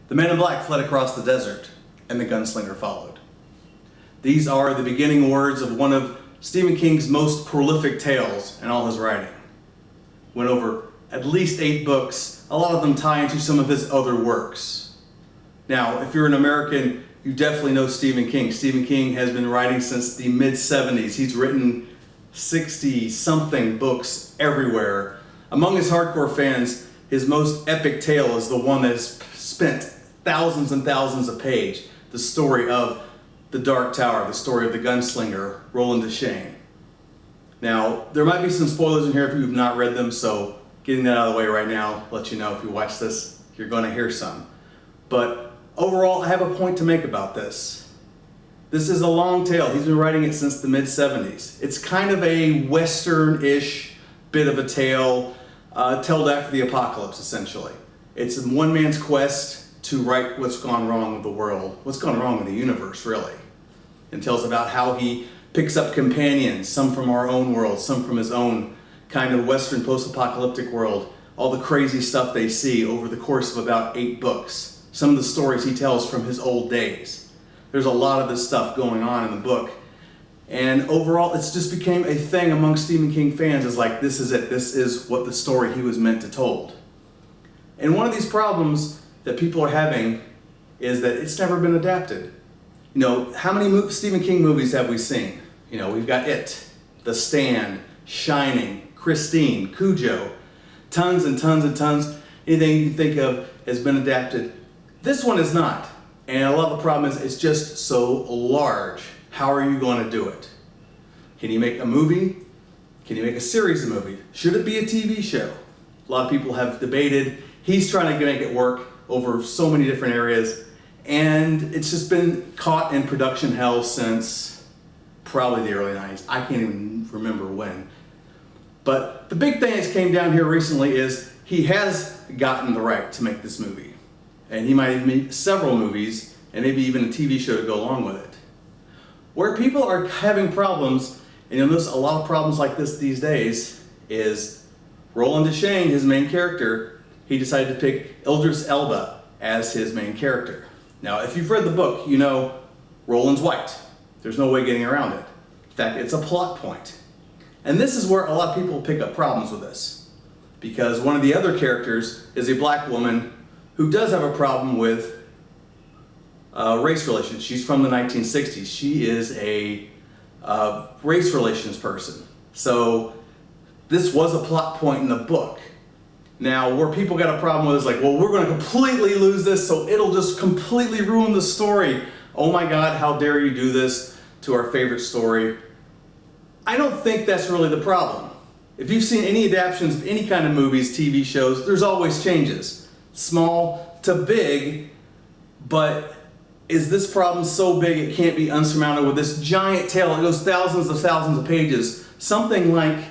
The man in black fled across the desert, and the gunslinger followed. These are the beginning words of one of Stephen King's most prolific tales in all his writing. Went over at least 8 books, a lot of them tie into some of his other works. Now, if you're an American, you definitely know Stephen King. Stephen King has been writing since the mid-70s. He's written 60-something books everywhere. Among his hardcore fans, his most epic tale is the one that has spent thousands and thousands of pages, the story of The Dark Tower, the story of the gunslinger, Roland Deschain. Now, there might be some spoilers in here if you've not read them, so getting that out of the way right now, let you know if you watch this, you're going to hear some. But overall, I have a point to make about this. This is a long tale. He's been writing it since the mid-70s. It's kind of a Western-ish bit of a tale, told after the apocalypse, essentially. It's one man's quest to right what's gone wrong with the world, what's gone wrong with the universe, really. And tells about how he picks up companions, some from our own world, some from his own kind of Western post-apocalyptic world, all the crazy stuff they see over the course of about 8 books. Some of the stories he tells from his old days. There's a lot of this stuff going on in the book. And overall, it's just became a thing among Stephen King fans. It's like, this is it. This is what the story he was meant to told. And one of these problems that people are having is that it's never been adapted. You know, how many Stephen King movies have we seen? You know, we've got It, The Stand, Shining, Christine, Cujo, tons and tons and tons. Anything you can think of has been adapted. This one is not. And a lot of the problem is it's just so large. How are you going to do it? Can you make a movie? Can you make a series of movies? Should it be a TV show? A lot of people have debated. He's trying to make it work over so many different areas. And it's just been caught in production hell since probably the early 90s. I can't even remember when. But the big thing that came down here recently is he has gotten the right to make this movie. And he might even make several movies and maybe even a TV show to go along with it. Where people are having problems, and you'll notice a lot of problems like this these days, is Roland Deschain, his main character, he decided to pick Idris Elba as his main character. Now, if you've read the book, you know Roland's white. There's no way getting around it. In fact, it's a plot point. And this is where a lot of people pick up problems with this. Because one of the other characters is a black woman who does have a problem with race relations. She's from the 1960s. She is a race relations person. So this was a plot point in the book. Now, where people got a problem with is like, well, we're going to completely lose this, so it'll just completely ruin the story. Oh my God, how dare you do this to our favorite story? I don't think that's really the problem. If you've seen any adaptations of any kind of movies, TV shows, there's always changes. Small to big, but is this problem so big it can't be unsurmounted with this giant tale that goes thousands of pages? Something like,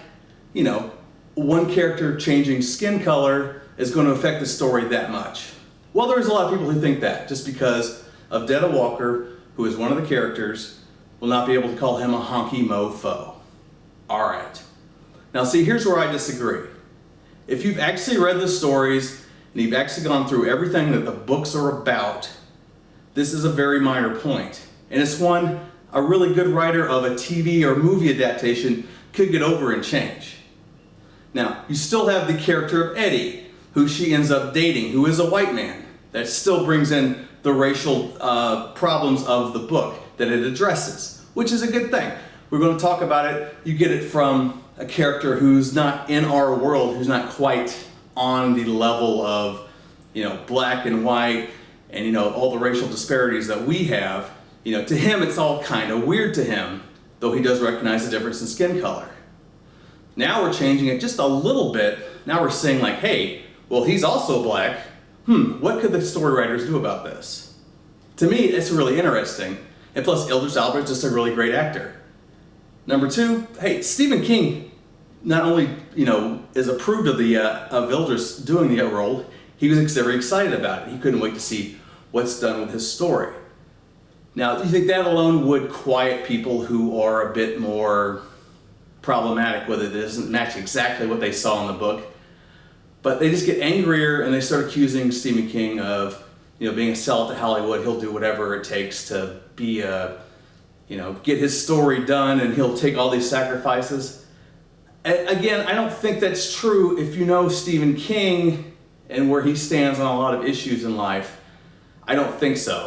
you know, one character changing skin color is going to affect the story that much. Well, there's a lot of people who think that just because of Detta Walker, who is one of the characters, will not be able to call him a honky mofo. All right. Now see, here's where I disagree. If you've actually read the stories and you've actually gone through everything that the books are about, this is a very minor point. And it's one a really good writer of a TV or movie adaptation could get over and change. Now, you still have the character of Eddie, who she ends up dating, who is a white man. That still brings in the racial problems of the book that it addresses, which is a good thing. We're going to talk about it. You get it from a character who's not in our world, who's not quite on the level of, you know, black and white and, you know, all the racial disparities that we have. You know, to him, it's all kind of weird to him, though he does recognize the difference in skin color. Now we're changing it just a little bit. Now we're saying like, hey, well, he's also black. What could the story writers do about this? To me, it's really interesting. And plus, Idris Elba is just a really great actor. Number 2, hey, Stephen King not only, you know, is approved of Idris doing the role, he was very excited about it. He couldn't wait to see what's done with his story. Now, do you think that alone would quiet people who are a bit more problematic with it? It doesn't match exactly what they saw in the book, but they just get angrier and they start accusing Stephen King of being a sellout to Hollywood, he'll do whatever it takes to be get his story done, and he'll take all these sacrifices. Again, I don't think that's true if you know Stephen King and where he stands on a lot of issues in life. I don't think so.